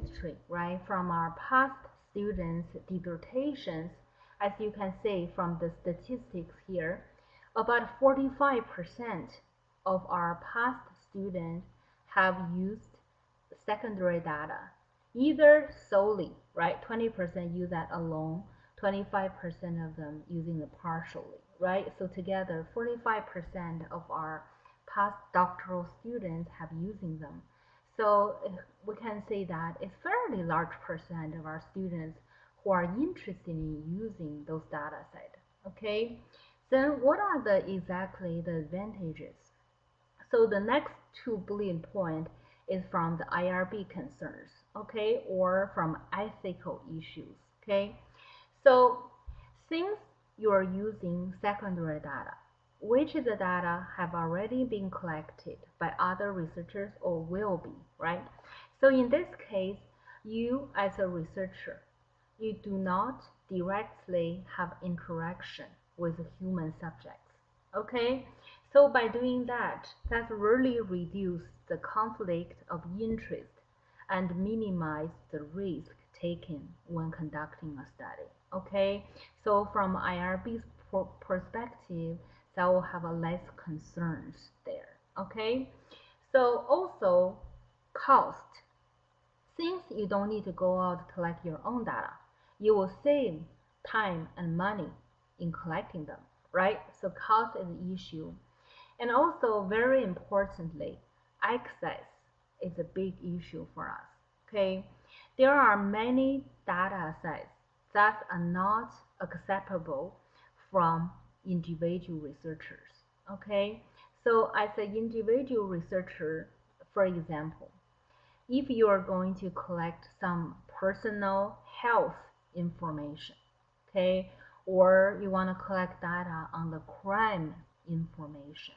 history, right, from our past students' dissertations, as you can see from the statistics here, about 45% of our past students have used secondary data, either solely, right, 20% use that alone, 25% of them using it partially, right? So together, 45% of our past doctoral students have using them. So we can say that a fairly large percent of our students who are interested in using those data sets. Okay, then what are exactly the advantages? So the next two bullet point is from the IRB concerns, okay, or from ethical issues, okay. So since you are using secondary data, which the data have already been collected by other researchers or will be, right? So in this case, you as a researcher, you do not directly have interaction with human subjects, okay? So by doing that, that really reduces the conflict of interest and minimize the risk taken when conducting a study, okay? So from IRB's perspective, that will have a less concerns there, okay? So also cost. Since you don't need to go out to collect your own data, you will save time and money in collecting them, right? So cost is an issue. And also, very importantly, access is a big issue for us, okay? There are many data sets that are not acceptable from individual researchers, okay? So as an individual researcher, for example, if you are going to collect some personal health information, okay, or you want to collect data on the crime information,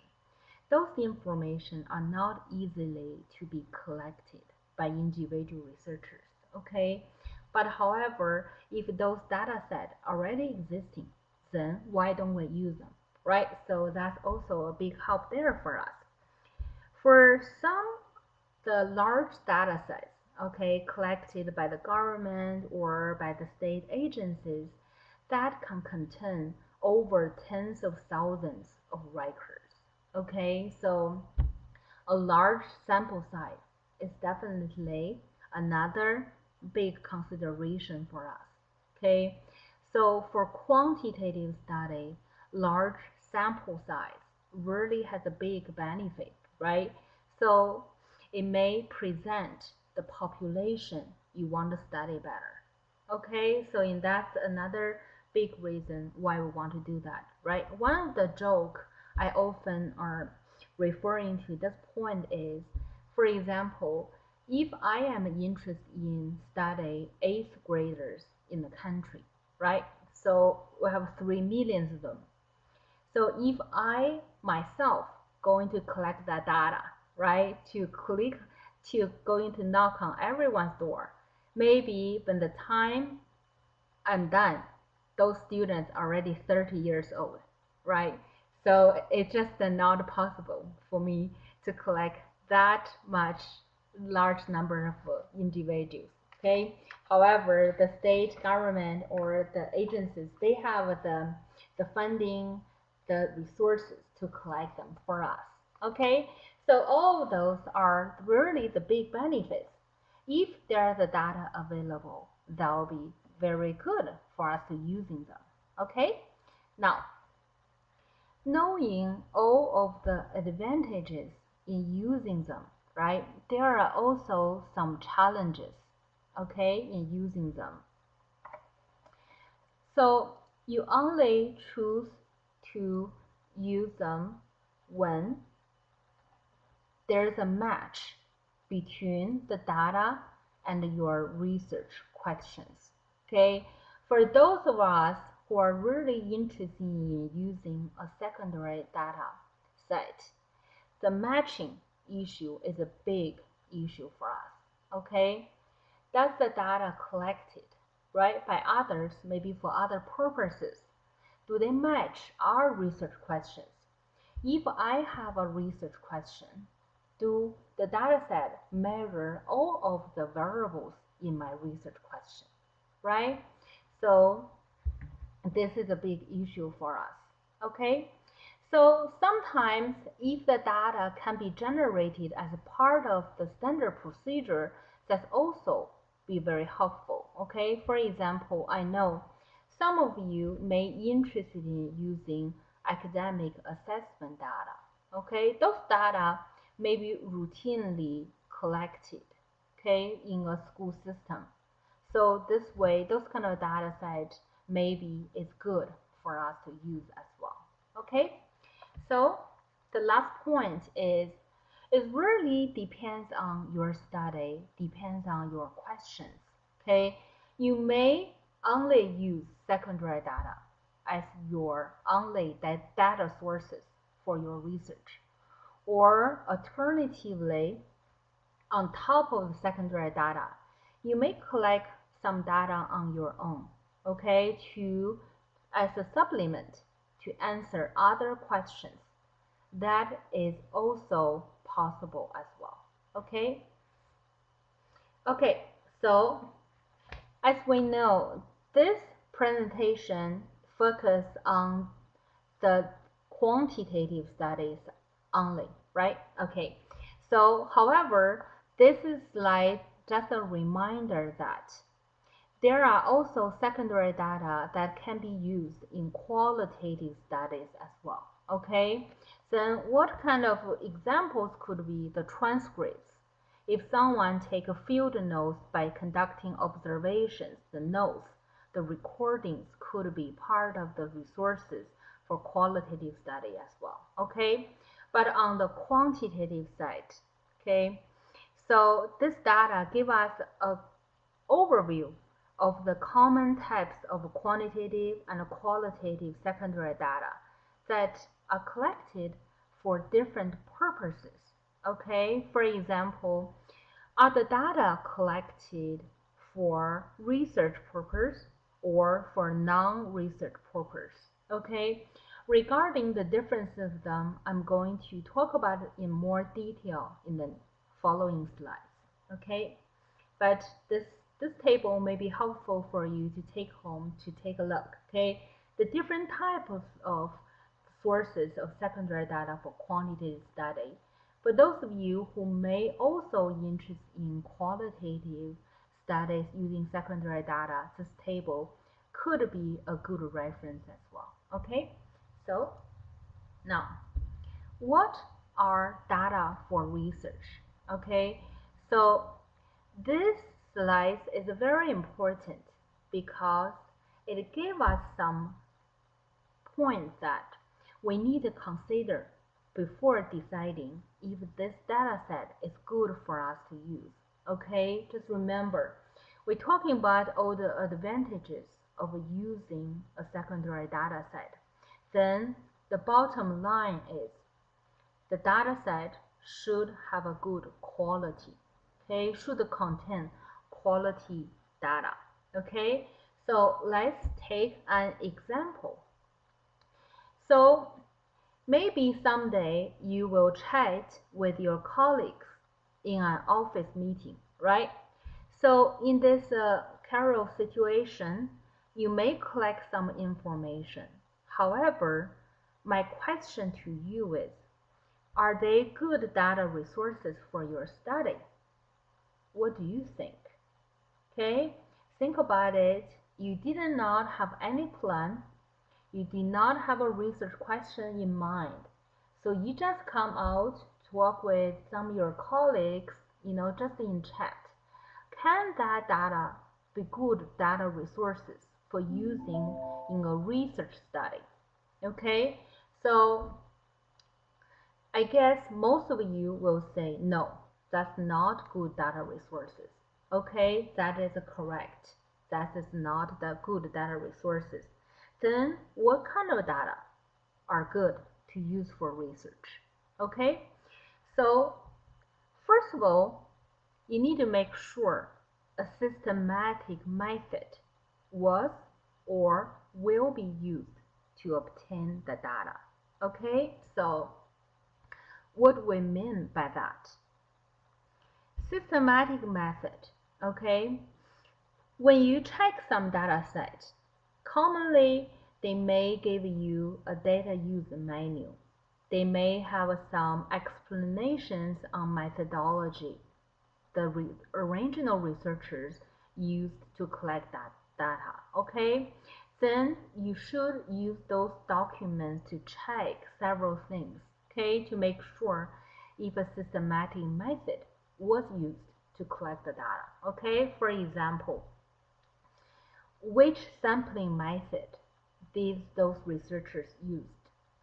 those information are not easily to be collected by individual researchers, okay? But however, if those data sets already existing, then why don't we use them, right? So that's also a big help there for us. For some the large data sets, okay, collected by the government or by the state agencies, that can contain over tens of thousands of records, okay? So a large sample size is definitely another big consideration for us, okay? So for quantitative study, large sample size really has a big benefit, right? So it may present the population you want to study better. Okay, so that's another big reason why we want to do that, right? One of the joke I often are referring to this point is, for example, if I am interested in study 8th graders in the country, right? So we have 3 million of them. So if I myself going to collect that data, right, to going to knock on everyone's door, maybe when the time I'm done, those students are already 30 years old, right? So it's just not possible for me to collect that much large number of individuals, okay? However, the state government or the agencies, they have the funding, the resources to collect them for us, okay? So all of those are really the big benefits. If there's the data available, that will be very good for us to using them, okay? Now, knowing all of the advantages in using them, right, there are also some challenges, okay, in using them. So you only choose to use them when there's a match between the data and your research questions, okay? For those of us who are really interested in using a secondary data set, the matching issue is a big issue for us, okay? That's the data collected, right, by others, maybe for other purposes. Do they match our research questions? If I have a research question, do the dataset measure all of the variables in my research question, right? So this is a big issue for us, okay? So sometimes if the data can be generated as a part of the standard procedure, that's also be very helpful, okay? For example, I know some of you may be interested in using academic assessment data, okay? Those data may be routinely collected, okay, in a school system. So this way, those kind of data sets maybe is good for us to use as well, okay? So the last point is, it really depends on your study, depends on your questions, okay? You may only use secondary data as your only data sources for your research, or alternatively, on top of the secondary data, you may collect some data on your own, okay, as a supplement to answer other questions. That is also possible as well, okay? Okay, so as we know, this presentation focuses on the quantitative studies only, right? Okay, so however, this is like just a reminder that there are also secondary data that can be used in qualitative studies as well, okay? Then what kind of examples could be the transcripts? If someone take a field notes by conducting observations, the notes, the recordings could be part of the resources for qualitative study as well, okay? But on the quantitative side, okay, so this data give us an overview of the common types of quantitative and qualitative secondary data that are collected for different purposes, okay? For example, are the data collected for research purpose or for non-research purpose, okay? Regarding the differences of them, I'm going to talk about it in more detail in the following slides, okay? But this table may be helpful for you to take home to take a look, okay? The different types of sources of secondary data for quantitative study. For those of you who may also be interested in qualitative studies using secondary data, this table could be a good reference as well, okay? So now, what are data for research, okay? So this slide is very important because it gives us some points that we need to consider before deciding if this data set is good for us to use, okay? Just remember, we're talking about all the advantages of using a secondary data set. Then the bottom line is the data set should have a good quality, okay? Should contain quality data, okay? So let's take an example. So maybe someday you will chat with your colleagues in an office meeting, right? So in this Carol situation, you may collect some information. However, my question to you is, are they good data resources for your study? What do you think? Okay, think about it. You did not have any plan. You did not have a research question in mind. So you just come out, talk with some of your colleagues, just in chat. Can that data be good data resources for using in a research study? Okay, so I guess most of you will say, no, that's not good data resources. Okay, that is correct. That is not the good data resources. Then what kind of data are good to use for research? Okay, so first of all, you need to make sure a systematic method was or will be used to obtain the data. Okay, so what we mean by that? Systematic method, okay? When you check some data set, commonly they may give you a data use manual. They may have some explanations on methodology the original researchers used to collect that data. Okay, then you should use those documents to check several things. Okay, to make sure if a systematic method was used to collect the data. Okay, for example, which sampling method did those researchers use?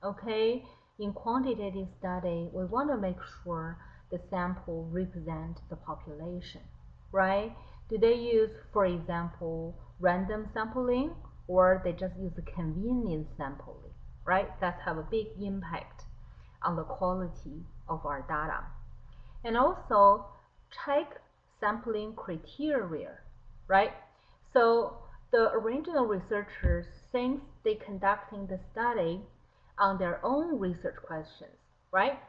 Okay, in quantitative study, we want to make sure the sample represent the population, right? Do they use, for example, random sampling, or they just use convenience sampling, right? That have a big impact on the quality of our data. And also check sampling criteria, right? So the original researchers, since they conducting the study on their own research questions, right?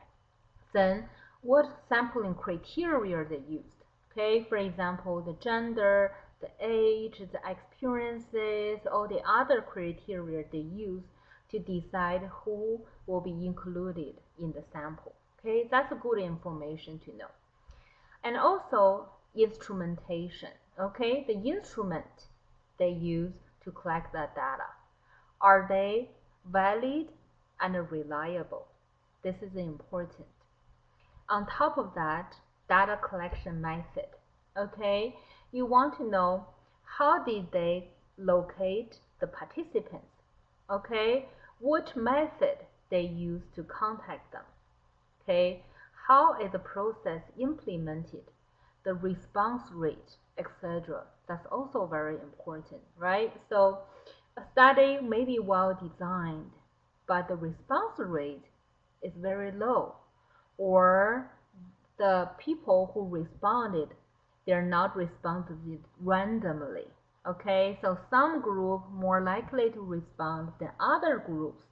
Then what sampling criteria they used? Okay, for example, the gender, the age, the experiences, all the other criteria they use to decide who will be included in the sample. Okay, that's good information to know. And also instrumentation. Okay, the instrument they use to collect that data, are they valid and reliable? This is important. On top of that, data collection method. Okay, you want to know how did they locate the participants? Okay, what method they use to contact them? Okay, how is the process implemented, the response rate, etc. That's also very important, right? So a study may be well designed, but the response rate is very low, or the people who responded, they're not responded randomly. Okay, so some group more likely to respond than other groups,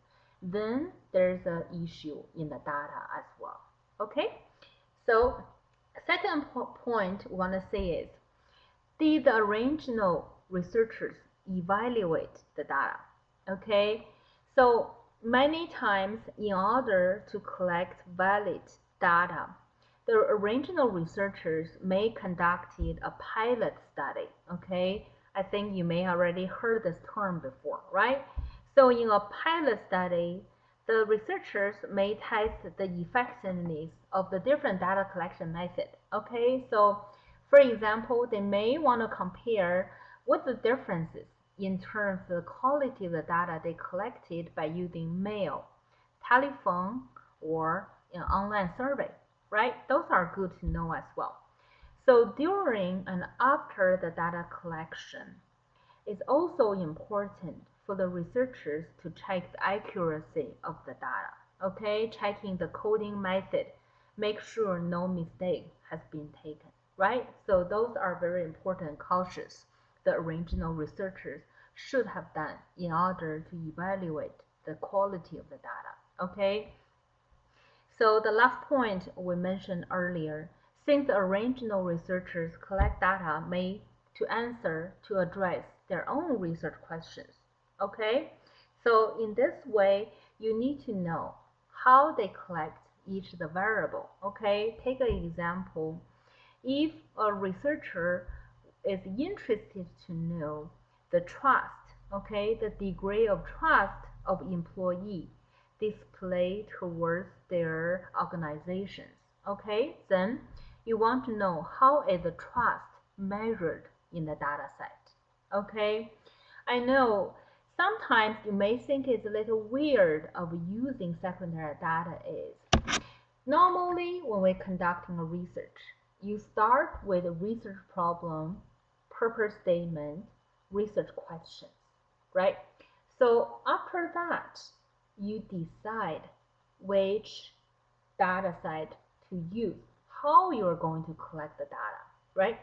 then there's an issue in the data as well. Okay, so second point we want to say is, did the original researchers evaluate the data? Okay, so many times in order to collect valid data, the original researchers may conducted a pilot study. Okay, I think you may already heard this term before, right? So in a pilot study, the researchers may test the effectiveness of the different data collection method. Okay, so for example, they may want to compare what the differences in terms of the quality of the data they collected by using mail, telephone, or an online survey, right? Those are good to know as well. So during and after the data collection, it's also important for the researchers to check the accuracy of the data. Okay, checking the coding method, make sure no mistake has been taken, right? So those are very important cautions the original researchers should have done in order to evaluate the quality of the data. Okay, so the last point we mentioned earlier, since the original researchers collect data made to answer to address their own research questions. Okay, so in this way, you need to know how they collect each the variable. Okay, take an example. If a researcher is interested to know the trust, okay, the degree of trust of employee displayed towards their organizations, okay, then you want to know how is the trust measured in the data set. Okay, I know sometimes you may think it's a little weird of using secondary data is. Normally, when we're conducting a research, you start with a research problem, purpose statement, research questions, right? So after that, you decide which data set to use, how you're going to collect the data, right?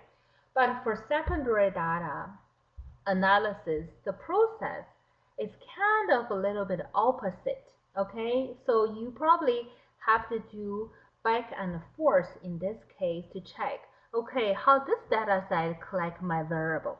But for secondary data analysis, the process is kind of a little bit opposite, okay? So you probably have to do back and forth in this case to check, okay, how this data set collect my variable.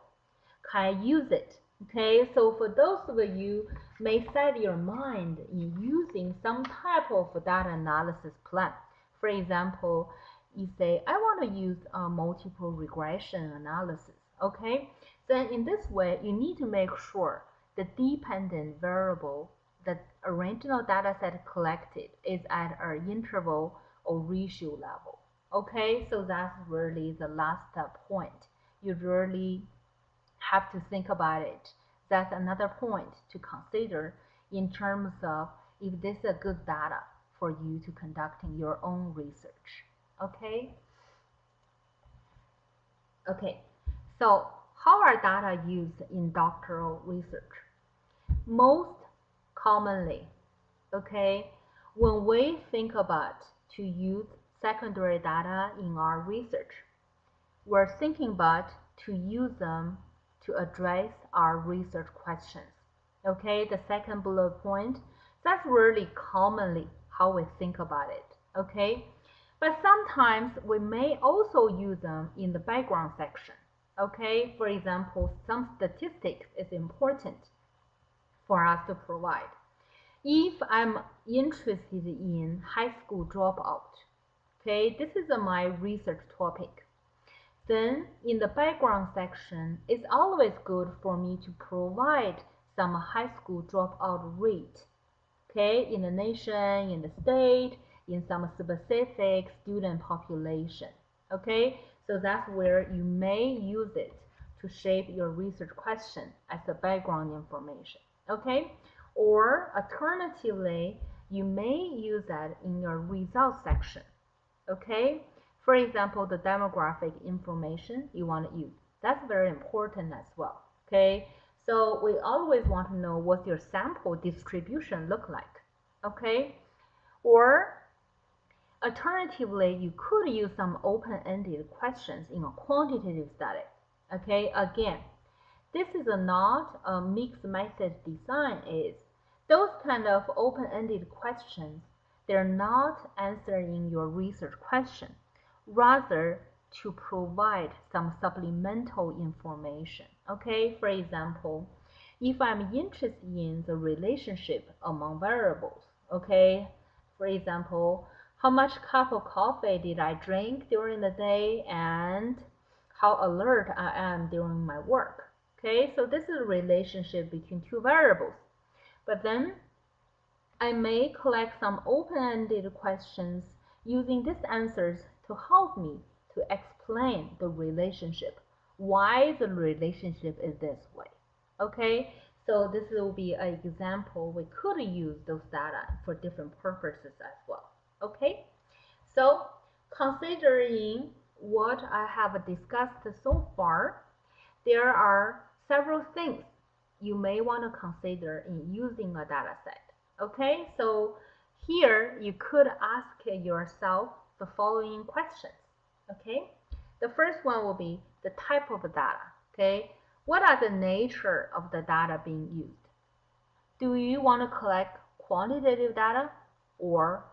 can I use it? Okay, so for those of you may set your mind in using some type of data analysis plan. For example, you say, I want to use a multiple regression analysis. Okay, then in this way, you need to make sure the dependent variable, the original data set collected, is at an interval or ratio level. Okay, so that's really the last point. You really have to think about it. That's another point to consider in terms of if this is a good data for you to conducting your own research. Okay? Okay, so how are data used in doctoral research? Most commonly, okay, when we think about to use secondary data in our research, we're thinking about to use them to address our research questions. Okay, the second bullet point, that's really commonly how we think about it. Okay, but sometimes we may also use them in the background section. Okay, for example, some statistics is important for us to provide. If I'm interested in high school dropout, okay, this is my research topic. Then in the background section, it's always good for me to provide some high school dropout rate, okay, in the nation, in the state, in some specific student population, okay? So that's where you may use it to shape your research question as the background information, okay? Or alternatively, you may use that in your results section, okay? For example, the demographic information you want to use. That's very important as well, okay? So we always want to know what your sample distribution look like, okay? Or alternatively, you could use some open-ended questions in a quantitative study, okay? Again, this is not a mixed method design. Is those kind of open-ended questions, they're not answering your research question, rather to provide some supplemental information. Okay, for example, if I'm interested in the relationship among variables, okay, for example, how much cup of coffee did I drink during the day and how alert I am during my work. Okay, so this is a relationship between two variables. But then I may collect some open-ended questions using these answers to help me to explain the relationship, why the relationship is this way. Okay, so this will be an example. We could use those data for different purposes as well. Okay, so considering what I have discussed so far, there are several things you may want to consider in using a data set. Okay, so here you could ask yourself the following questions. Okay, the first one will be the type of data. Okay, what are the nature of the data being used? Do you want to collect quantitative data or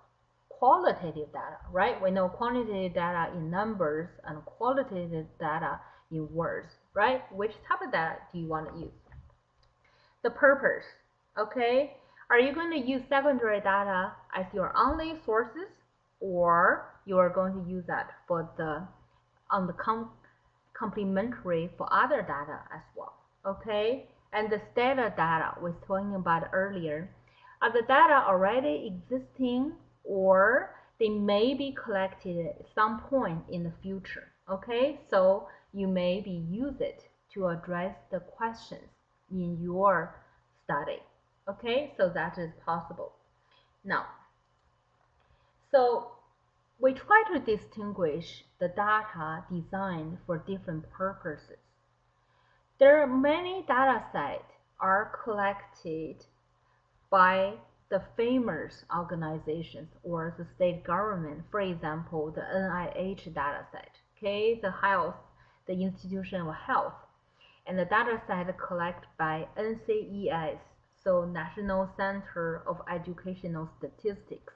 qualitative data, right? We know quantitative data in numbers and qualitative data in words, right? Which type of data do you want to use? The purpose, okay? Are you going to use secondary data as your only sources, or you are going to use that for the complementary for other data as well, okay? And the stata data we was talking about earlier, are the data already existing, or they may be collected at some point in the future, okay? So you maybe use it to address the questions in your study, okay? So that is possible. Now, so we try to distinguish the data designed for different purposes. There are many data sets are collected by the famous organizations or the state government. For example, the NIH data set, okay, the Institution of Health, and the data set collected by NCES, so National Center of Educational Statistics.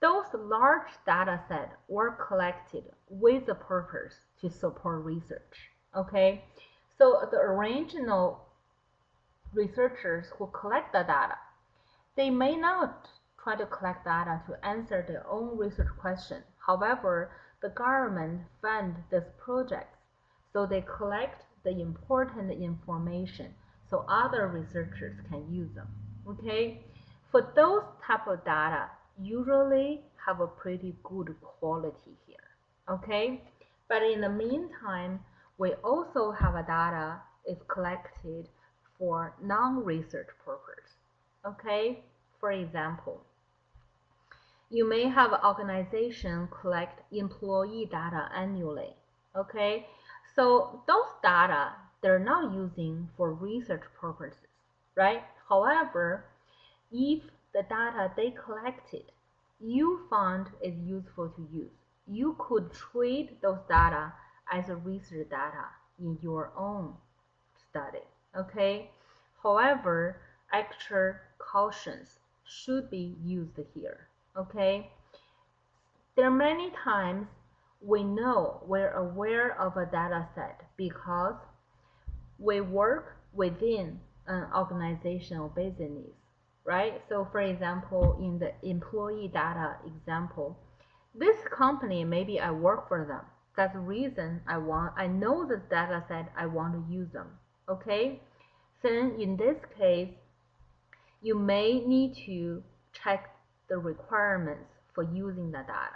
Those large data sets were collected with the purpose to support research, okay? So the original researchers who collect the data, they may not try to collect data to answer their own research question. However, the government fund these projects, so they collect the important information so other researchers can use them. Okay, for those type of data, usually have a pretty good quality here. Okay, but in the meantime, we also have a data is collected for non-research purpose. Okay, for example, you may have an organization collect employee data annually. Okay, so those data they're not using for research purposes, right? However, if the data they collected you found is useful to use, you could treat those data as a research data in your own study. Okay, however, extra cautions should be used here. Okay, there are many times we know we're aware of a data set because we work within an organizational business, right? So for example, in the employee data example, this company, maybe I work for them. That's the reason I know this data set, I want to use them. Okay? Then in this case, you may need to check the requirements for using the data.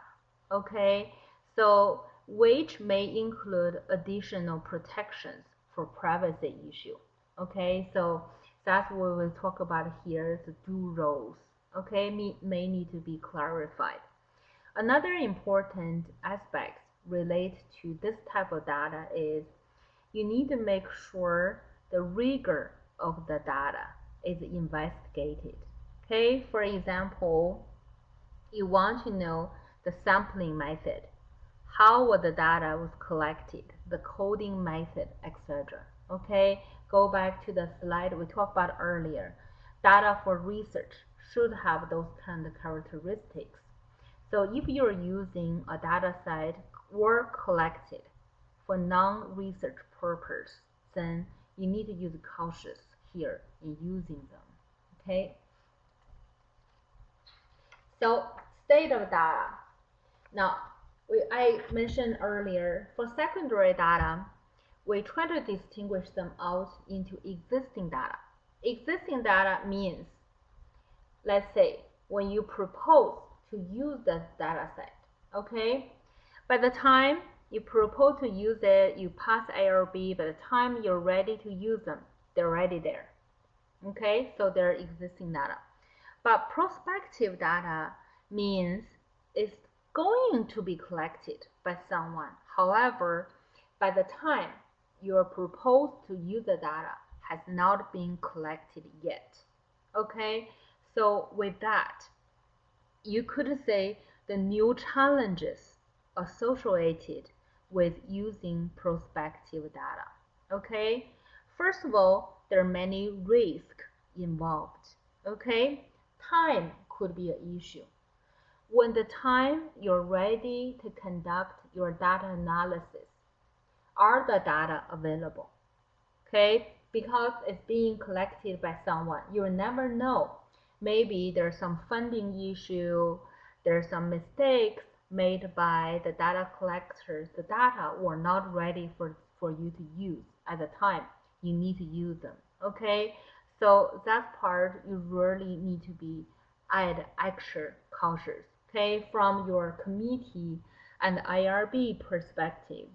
Okay? So which may include additional protections for privacy issue. Okay? So that's what we'll talk about here, the due roles. Okay? May need to be clarified. Another important aspect related to this type of data is you need to make sure the rigor of the data is investigated. Okay, for example, you want to know the sampling method, how the data was collected, the coding method, etc. Okay, go back to the slide we talked about earlier. Data for research should have those kind of characteristics. So if you're using a data set or collected for non-research purpose, then you need to use cautious here in using them. Okay. So state of data. Now, I mentioned earlier, for secondary data, we try to distinguish them out into existing data. Existing data means, let's say, when you propose to use the data set, okay? By the time you propose to use it, you pass ARB, by the time you're ready to use them, they're already there, okay? So they're existing data. But prospective data means it's going to be collected by someone. However, by the time you're proposed to use the data has not been collected yet, okay? So with that, you could say the new challenges associated with using prospective data. Okay, first of all, there are many risks involved. Okay, time could be an issue. When the time you're ready to conduct your data analysis, are the data available? Okay, because it's being collected by someone, you'll never know. Maybe there's some funding issue, there's some mistakes made by the data collectors. The data were not ready for you to use at the time you need to use them. Okay, so that part you really need to be add extra cautious. Okay, from your committee and IRB perspective,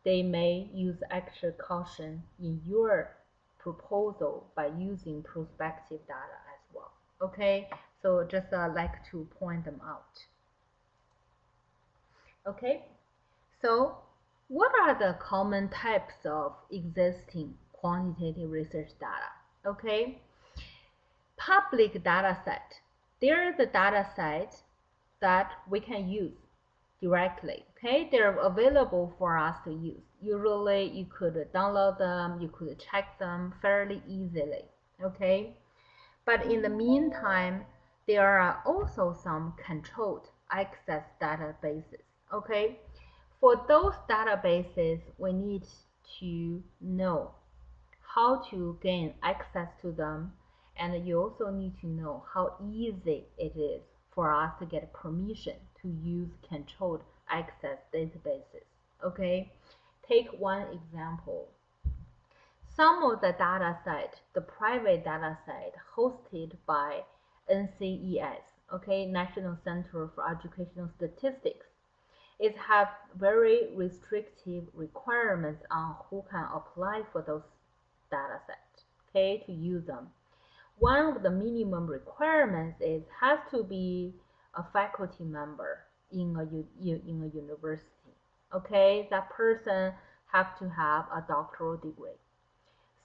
they may use extra caution in your proposal by using prospective data as well. Okay, so just like to point them out. Okay, so what are the common types of existing quantitative research data? Okay, public data set. There is a data set that we can use directly. Okay, they're available for us to use. Usually you could download them, you could check them fairly easily. Okay, but in the meantime, there are also some controlled access databases. Okay, for those databases, we need to know how to gain access to them, and you also need to know how easy it is for us to get permission to use controlled access databases. Okay, take one example. Some of the data set, the private data set hosted by NCES, okay, National Center for Educational Statistics, it have very restrictive requirements on who can apply for those data sets, okay, to use them. One of the minimum requirements is has to be a faculty member in a university, okay? That person have to have a doctoral degree.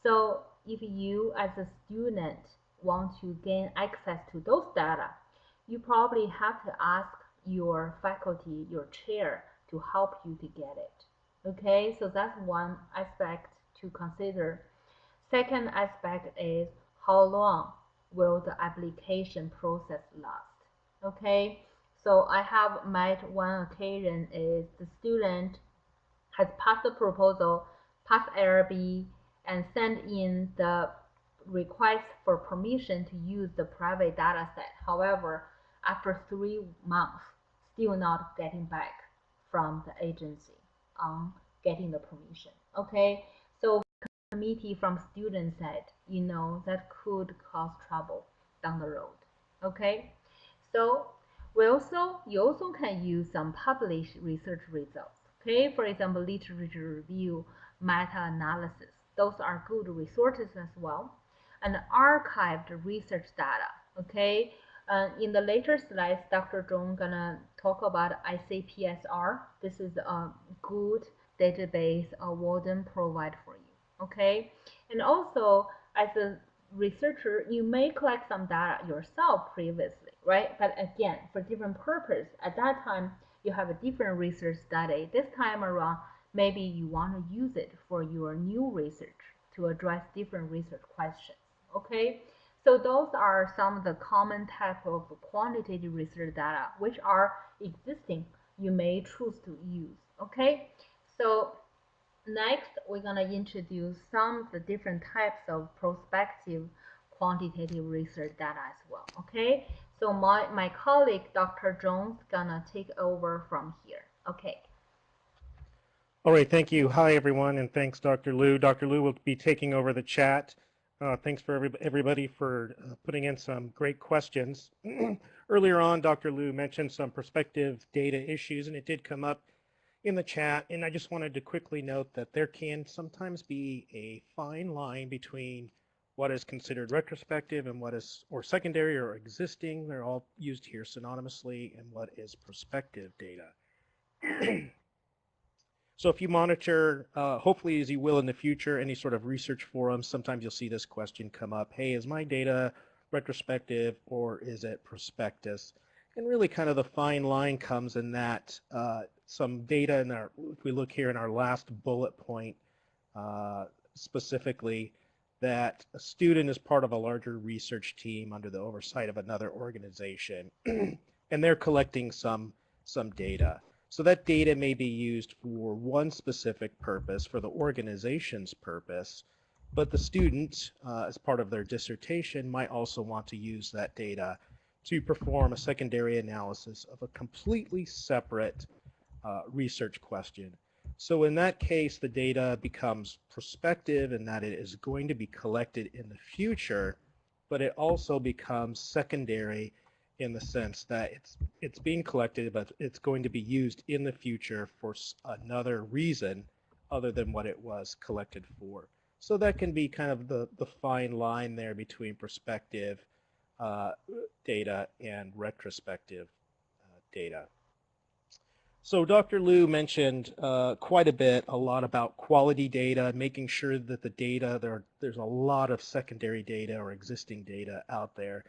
So if you as a student want to gain access to those data, you probably have to ask your faculty, your chair, to help you to get it. Okay, so that's one aspect to consider. Second aspect is how long will the application process last? Okay, so I have met one occasion is the student has passed the proposal, passed IRB, and sent in the request for permission to use the private data set. However, after 3 months, still not getting back from the agency on getting the permission. Okay, so committee from student side, that could cause trouble down the road. Okay, so you also can use some published research results. Okay, for example, literature review, meta-analysis. Those are good resources as well. And archived research data. Okay, in the later slides, Dr. Zhong gonna talk about ICPSR. This is a good database Walden provide for you. Okay, and also as a researcher, you may collect some data yourself previously, right? But again, for different purpose. At that time, you have a different research study. This time around, maybe you want to use it for your new research to address different research questions. Okay, so those are some of the common type of quantitative research data which are existing. You may choose to use. Okay, so next, we're going to introduce some of the different types of prospective quantitative research data as well. Okay, so my colleague, Dr. Jones, gonna take over from here. Okay. All right, thank you. Hi, everyone, and thanks, Dr. Liu. Dr. Liu will be taking over the chat. Thanks for everybody for putting in some great questions. Earlier on, Dr. Liu mentioned some prospective data issues, and it did come up in the chat, and I just wanted to quickly note that there can sometimes be a fine line between what is considered retrospective and what is, or secondary or existing, they're all used here synonymously, and what is prospective data. So if you monitor, hopefully as you will in the future, any sort of research forums, sometimes you'll see this question come up, hey, is my data retrospective or is it prospectus? And really kind of the fine line comes in that some data in our, if we look here in our last bullet point, specifically, that a student is part of a larger research team under the oversight of another organization, and they're collecting some data. So that data may be used for one specific purpose, for the organization's purpose, but the student, as part of their dissertation, might also want to use that data to perform a secondary analysis of a completely separate research question. So in that case, the data becomes prospective in that it is going to be collected in the future, but it also becomes secondary in the sense that it's being collected, but it's going to be used in the future for another reason other than what it was collected for. So that can be kind of the fine line there between prospective data and retrospective data. So Dr. Liu mentioned quite a lot about quality data, making sure that the data, there's a lot of secondary data or existing data out there,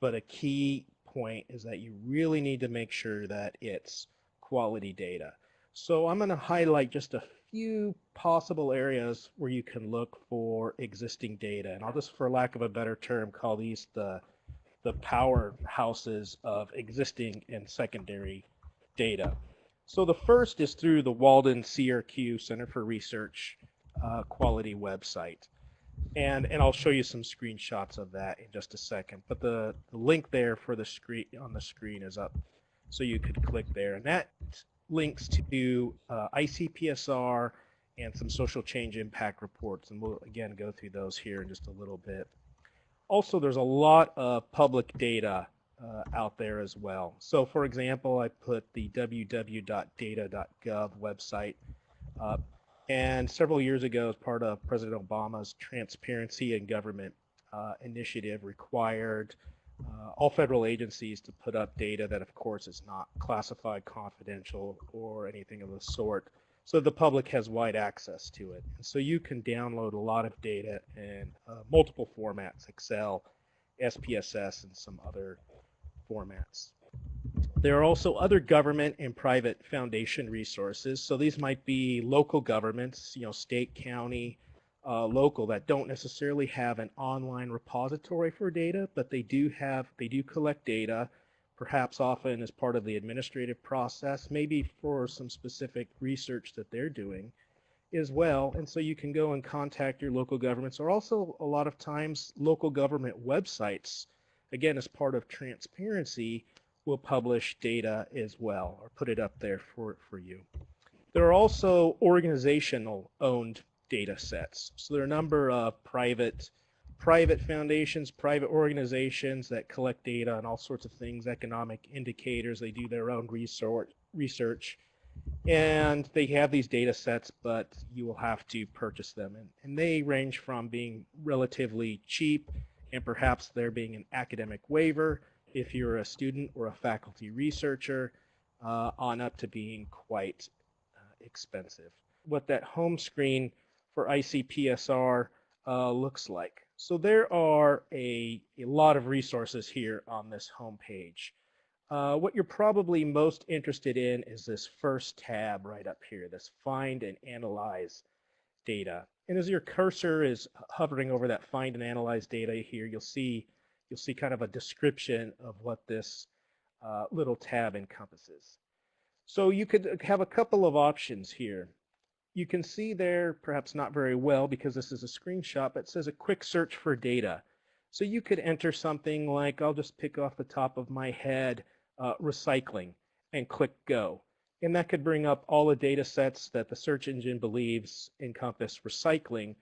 but a key point is that you really need to make sure that it's quality data. So I'm going to highlight just a few possible areas where you can look for existing data, and I'll just, for lack of a better term, call these the powerhouses of existing and secondary data. So the first is through the Walden CRQ, Center for Research Quality website. And I'll show you some screenshots of that in just a second. But the link there for the screen on the screen is up, so you could click there, and that links to ICPSR and some social change impact reports, and we'll again go through those here in just a little bit. Also, there's a lot of public data out there as well. So, for example, I put the www.data.gov website up. And several years ago, as part of President Obama's Transparency in Government initiative, required all federal agencies to put up data that, of course, is not classified, confidential, or anything of the sort, so the public has wide access to it. And so you can download a lot of data in multiple formats, Excel, SPSS, and some other formats. There are also other government and private foundation resources. So these might be local governments, state, county, local, that don't necessarily have an online repository for data, but they do collect data, perhaps often as part of the administrative process, maybe for some specific research that they're doing as well. And so you can go and contact your local governments, or also a lot of times local government websites, again, as part of transparency, will publish data as well, or put it up there for you. There are also organizational owned data sets. So there are a number of private foundations, private organizations that collect data on all sorts of things, economic indicators. They do their own research, and they have these data sets, but you will have to purchase them. And they range from being relatively cheap, and perhaps there being an academic waiver if you're a student or a faculty researcher, on up to being quite expensive. What that home screen for ICPSR looks like. So there are a lot of resources here on this home page. What you're probably most interested in is this first tab right up here, this Find and Analyze Data. And as your cursor is hovering over that Find and Analyze Data here, you'll see kind of a description of what this little tab encompasses. So you could have a couple of options here. You can see there, perhaps not very well because this is a screenshot, but it says a quick search for data. So you could enter something like, I'll just pick off the top of my head, recycling, and click go. And that could bring up all the data sets that the search engine believes encompass recycling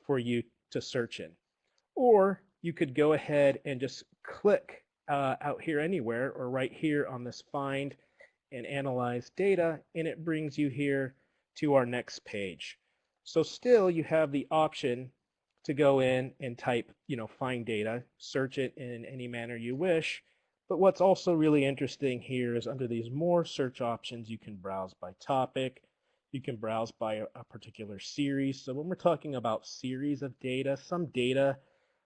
for you to search in. Or you could go ahead and just click out here anywhere, or right here on this Find and Analyze Data, and it brings you here to our next page. So still you have the option to go in and type, find data, search it in any manner you wish. But what's also really interesting here is under these more search options, you can browse by topic, you can browse by a particular series. So when we're talking about series of data, some data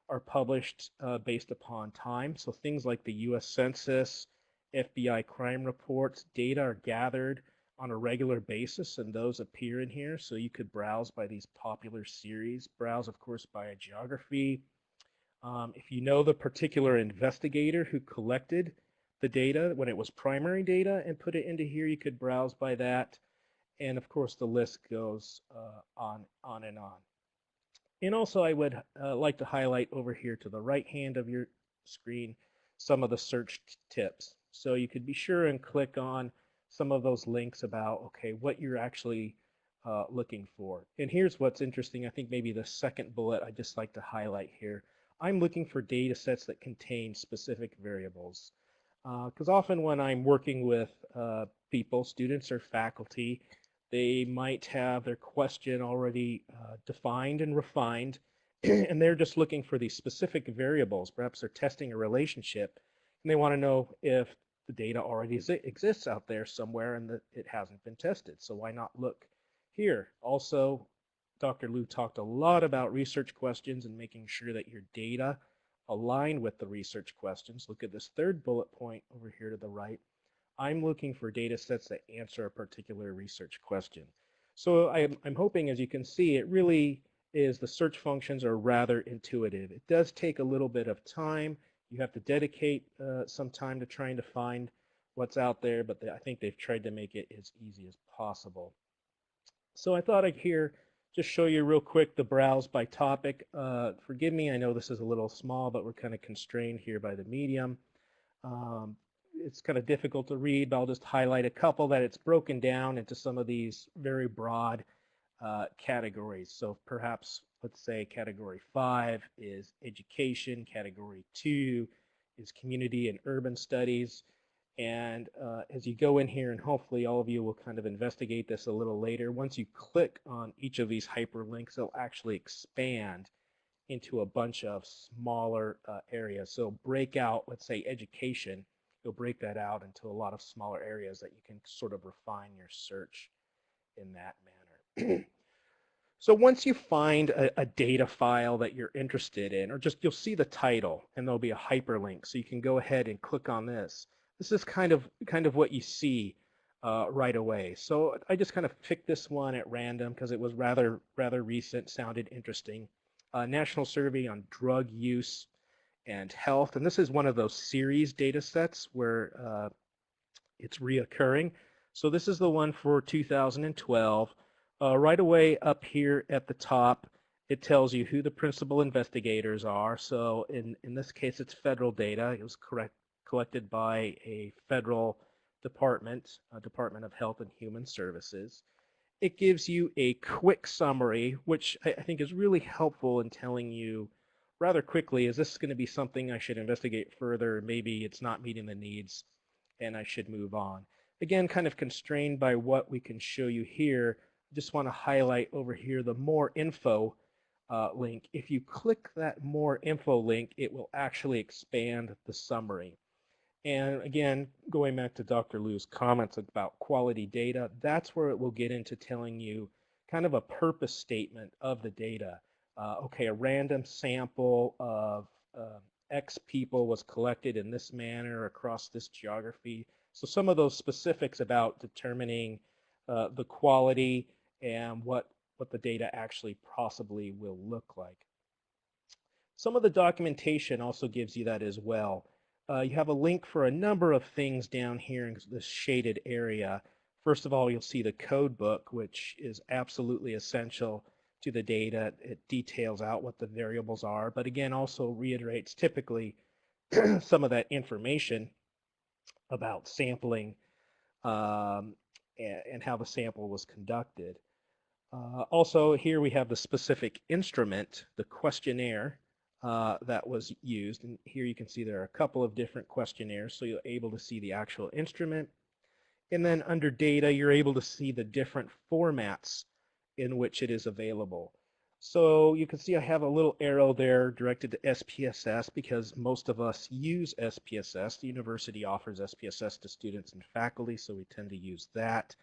are published based upon time. So things like the US Census, FBI crime reports, data are gathered on a regular basis, and those appear in here. So you could browse by these popular series, browse, of course, by a geography. If you know the particular investigator who collected the data when it was primary data and put it into here, you could browse by that. And of course, the list goes on and on. And also, I would like to highlight over here to the right hand of your screen some of the search tips. So you could be sure and click on some of those links about, okay, what you're actually looking for. And here's what's interesting. I think maybe the second bullet I'd just like to highlight here. I'm looking for data sets that contain specific variables. Because often when I'm working with people, students or faculty, they might have their question already defined and refined, and they're just looking for these specific variables. Perhaps they're testing a relationship, and they want to know if the data already exists out there somewhere and that it hasn't been tested. So why not look here? Also, Dr. Liu talked a lot about research questions and making sure that your data align with the research questions. Look at this third bullet point over here to the right. I'm looking for data sets that answer a particular research question. So I'm hoping, as you can see, it really is, the search functions are rather intuitive. It does take a little bit of time. You have to dedicate some time to trying to find what's out there, but I think they've tried to make it as easy as possible. So I thought I'd here just show you real quick the browse by topic. Forgive me, I know this is a little small, but we're kind of constrained here by the medium. Um, it's kind of difficult to read, but I'll just highlight a couple that it's broken down into some of these very broad categories. So perhaps, let's say category 5 is education, category 2 is community and urban studies. And as you go in here, and hopefully all of you will kind of investigate this a little later, once you click on each of these hyperlinks, they'll actually expand into a bunch of smaller areas. So break out, let's say education, you'll break that out into a lot of smaller areas that you can sort of refine your search in that manner. So once you find a data file that you're interested in, or just you'll see the title and there'll be a hyperlink, so you can go ahead and click on this. This is kind of what you see right away. So I just kind of picked this one at random because it was rather recent, sounded interesting. National Survey on Drug Use and Health, and this is one of those series data sets where it's reoccurring. So this is the one for 2012. Right away up here at the top, it tells you who the principal investigators are. So in this case, it's federal data. It was collected by a federal department, Department of Health and Human Services. It gives you a quick summary, which I think is really helpful in telling you rather quickly, is this going to be something I should investigate further? Maybe it's not meeting the needs and I should move on. Again, kind of constrained by what we can show you here. I just want to highlight over here the more info link. If you click that more info link, it will actually expand the summary. And again, going back to Dr. Liu's comments about quality data, that's where it will get into telling you kind of a purpose statement of the data. Okay, a random sample of X people was collected in this manner across this geography. So some of those specifics about determining the quality and what the data actually possibly will look like. Some of the documentation also gives you that as well. You have a link for a number of things down here in this shaded area. First of all, you'll see the code book, which is absolutely essential to the data. It details out what the variables are, but again, also reiterates typically some of that information about sampling and how the sample was conducted. Also, here we have the specific instrument, the questionnaire that was used. And here you can see there are a couple of different questionnaires, so you're able to see the actual instrument. And then under data, you're able to see the different formats in which it is available. So you can see I have a little arrow there directed to SPSS because most of us use SPSS. The university offers SPSS to students and faculty, so we tend to use that.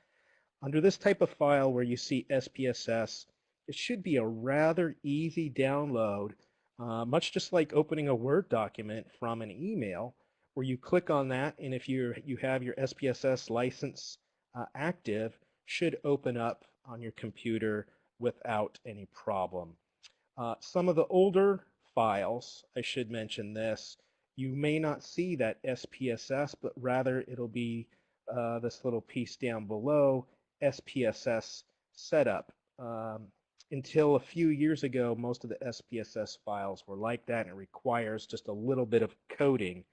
Under this type of file where you see SPSS, it should be a rather easy download, much just like opening a Word document from an email, where you click on that, and if you have your SPSS license active, should open up on your computer without any problem. Some of the older files, I should mention this, you may not see that SPSS, but rather it'll be this little piece down below, SPSS setup. Until a few years ago, most of the SPSS files were like that, and it requires just a little bit of coding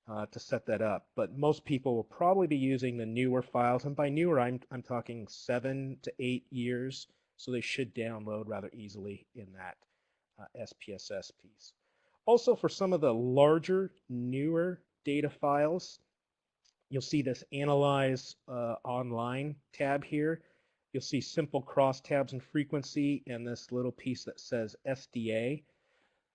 to set that up. But most people will probably be using the newer files, and by newer, I'm talking 7 to 8 years, so they should download rather easily in that SPSS piece. Also, for some of the larger, newer data files, you'll see this Analyze Online tab here. You'll see simple crosstabs and frequency and this little piece that says SDA.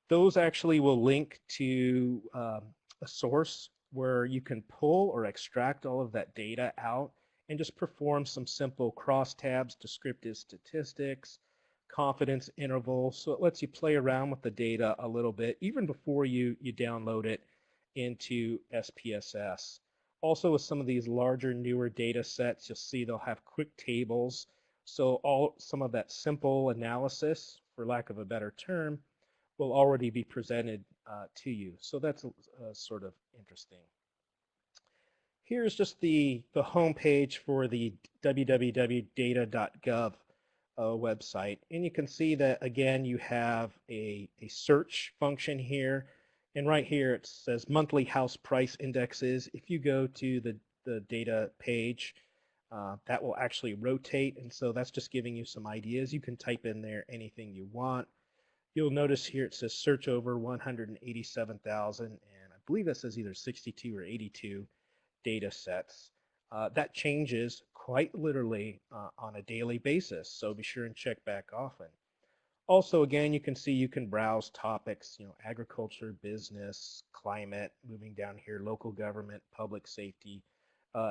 Those actually will link to a source where you can pull or extract all of that data out and just perform some simple crosstabs, descriptive statistics, confidence intervals. So it lets you play around with the data a little bit even before you download it into SPSS. Also, with some of these larger, newer data sets, you'll see they'll have quick tables. So some of that simple analysis, for lack of a better term, will already be presented to you. So that's sort of interesting. Here's just the home page for the www.data.gov website. And you can see that, again, you have a search function here. And right here it says monthly house price indexes. If you go to the data page, that will actually rotate. And so that's just giving you some ideas. You can type in there anything you want. You'll notice here it says search over 187,000, and I believe that says either 62 or 82 data sets. That changes quite literally on a daily basis, so be sure and check back often. Also, again, you can see you can browse topics, agriculture, business, climate, moving down here, local government, public safety.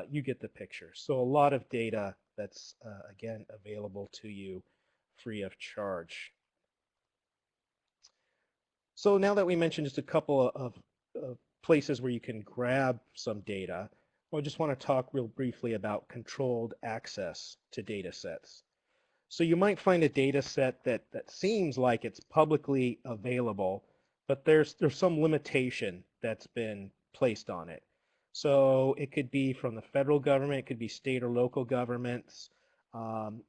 You get the picture. So a lot of data that's, again, available to you free of charge. So now that we mentioned just a couple of places where you can grab some data, I just want to talk real briefly about controlled access to data sets. So you might find a data set that seems like it's publicly available, but there's some limitation that's been placed on it. So it could be from the federal government, it could be state or local governments.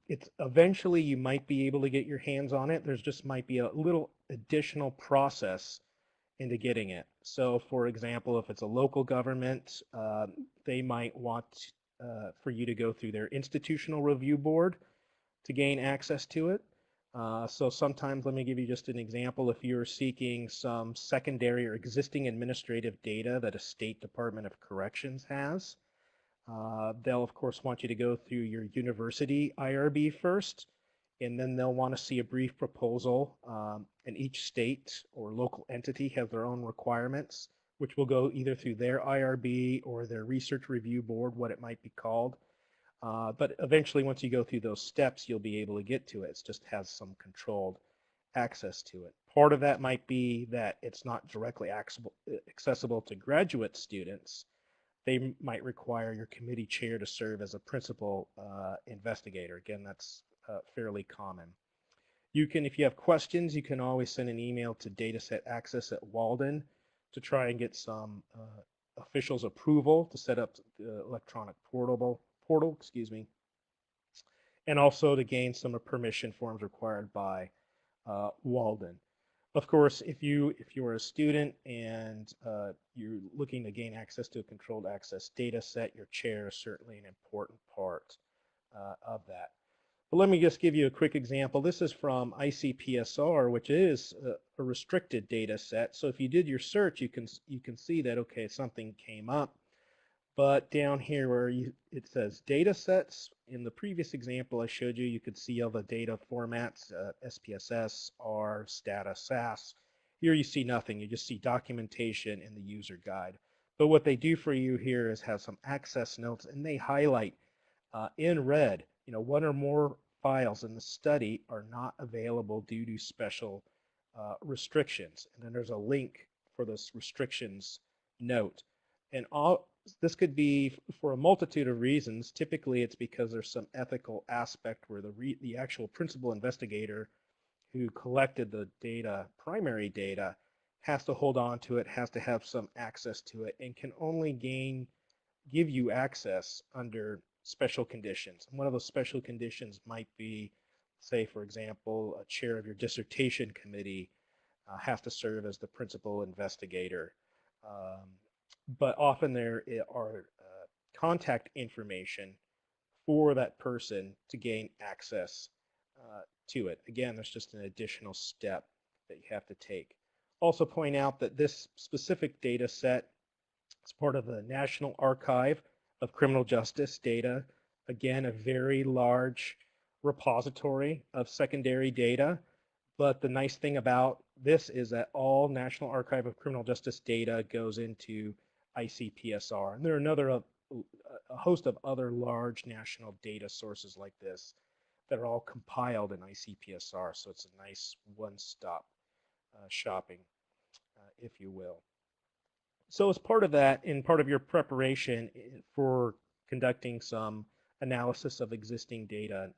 It's eventually you might be able to get your hands on it. There's just might be a little additional process into getting it. So for example, if it's a local government, they might want for you to go through their institutional review board to gain access to it. So sometimes, let me give you just an example. If you're seeking some secondary or existing administrative data that a state Department of Corrections has, they'll of course want you to go through your university IRB first, and then they'll want to see a brief proposal. And each state or local entity has their own requirements, which will go either through their IRB or their research review board, what it might be called. But eventually, once you go through those steps, you'll be able to get to it. It just has some controlled access to it. Part of that might be that it's not directly accessible to graduate students. They might require your committee chair to serve as a principal investigator. Again, that's fairly common. You can, if you have questions, you can always send an email to datasetaccess@Walden to try and get some officials' approval to set up the electronic portal, and also to gain some permission forms required by Walden. Of course, if you are a student and you're looking to gain access to a controlled access data set, your chair is certainly an important part of that. But let me just give you a quick example. This is from ICPSR, which is a restricted data set. So if you did your search, you can see that, okay, something came up. But down here where it says data sets, in the previous example I showed you, you could see all the data formats, SPSS, R, Stata, SAS. Here you see nothing. You just see documentation in the user guide. But what they do for you here is have some access notes, and they highlight in red, one or more files in the study are not available due to special restrictions. And then there's a link for this restrictions note. And this could be for a multitude of reasons. Typically, it's because there's some ethical aspect where the actual principal investigator who collected the data, primary data, has to hold on to it, has to have some access to it, and can only give you access under special conditions. And one of those special conditions might be, say, for example, a chair of your dissertation committee has to serve as the principal investigator. But often there are contact information for that person to gain access to it. Again, there's just an additional step that you have to take. Also point out that this specific data set is part of the National Archive of Criminal Justice data. Again, a very large repository of secondary data. But the nice thing about this is that all National Archive of Criminal Justice data goes into ICPSR. And there are a host of other large national data sources like this that are all compiled in ICPSR. So it's a nice one-stop shopping, if you will. So as part of that, in part of your preparation for conducting some analysis of existing data,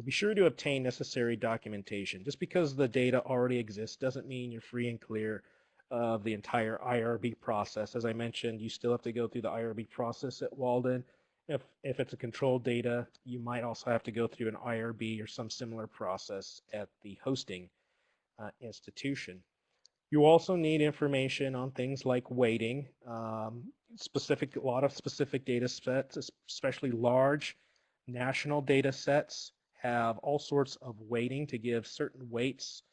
be sure to obtain necessary documentation. Just because the data already exists doesn't mean you're free and clear of the entire IRB process. As I mentioned, you still have to go through the IRB process at Walden, If it's a controlled data, you might also have to go through an IRB or some similar process at the hosting institution. You also need information on things like weighting, a lot of specific data sets, especially large national data sets have all sorts of weighting to give certain weights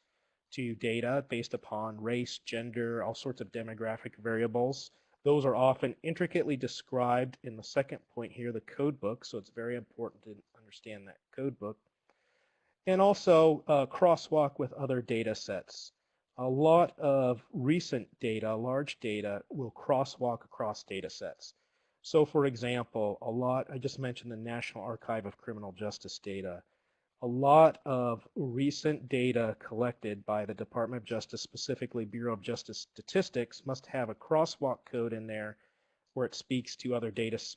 to data based upon race, gender, all sorts of demographic variables. Those are often intricately described in the second point here, the code book, so it's very important to understand that code book. And also crosswalk with other data sets. A lot of recent data, large data, will crosswalk across data sets. So for example, I just mentioned the National Archive of Criminal Justice data. A lot of recent data collected by the Department of Justice, specifically Bureau of Justice Statistics, must have a crosswalk code in there where it speaks to other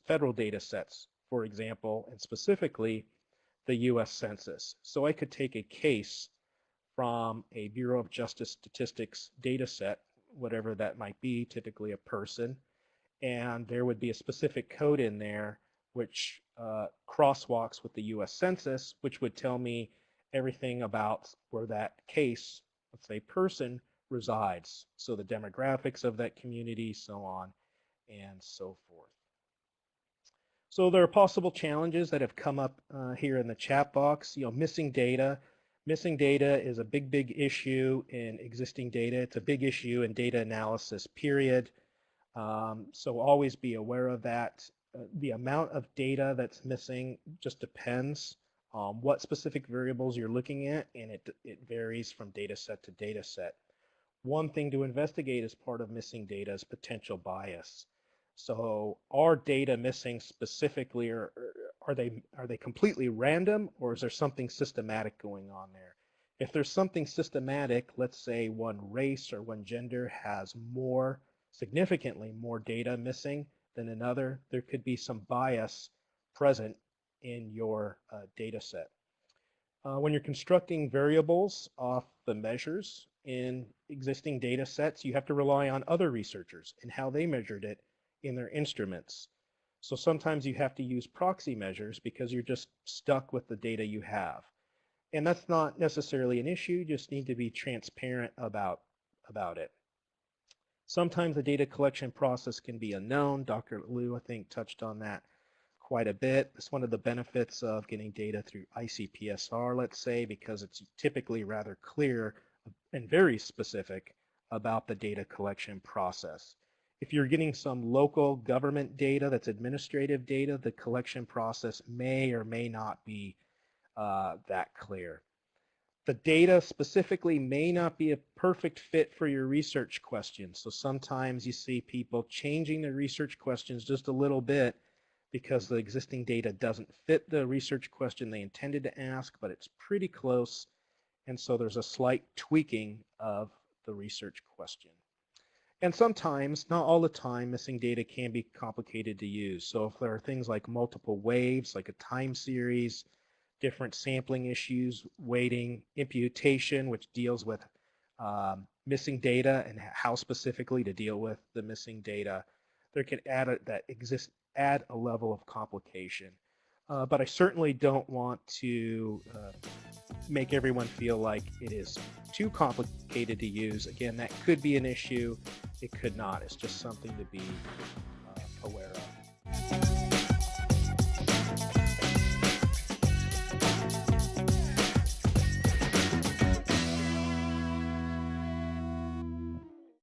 federal data sets, for example, and specifically the U.S. Census. So I could take a case from a Bureau of Justice Statistics data set, whatever that might be, typically a person, and there would be a specific code in there which crosswalks with the U.S. Census, which would tell me everything about where that case, let's say person, resides. So the demographics of that community, so on and so forth. So there are possible challenges that have come up here in the chat box. Missing data. Missing data is a big issue in existing data. It's a big issue in data analysis, period. So always be aware of that. The amount of data that's missing just depends on what specific variables you're looking at, and it varies from data set to data set. One thing to investigate as part of missing data is potential bias. So are data missing specifically, or are they completely random, or is there something systematic going on there? If there's something systematic, let's say one race or one gender has significantly more data missing than another, there could be some bias present in your data set. When you're constructing variables off the measures in existing data sets, you have to rely on other researchers and how they measured it in their instruments. So sometimes you have to use proxy measures because you're just stuck with the data you have. And that's not necessarily an issue, you just need to be transparent about it. Sometimes the data collection process can be unknown. Dr. Liu, I think, touched on that quite a bit. It's one of the benefits of getting data through ICPSR, let's say, because it's typically rather clear and very specific about the data collection process. If you're getting some local government data that's administrative data, the collection process may or may not be that clear. The data specifically may not be a perfect fit for your research questions. So sometimes you see people changing their research questions just a little bit because the existing data doesn't fit the research question they intended to ask, but it's pretty close. And so there's a slight tweaking of the research question. And sometimes, not all the time, missing data can be complicated to use. So if there are things like multiple waves, like a time series, different sampling issues, weighting, imputation, which deals with missing data and how specifically to deal with the missing data, there can add a level of complication. But I certainly don't want to make everyone feel like it is too complicated to use. Again, that could be an issue. It could not. It's just something to be aware of.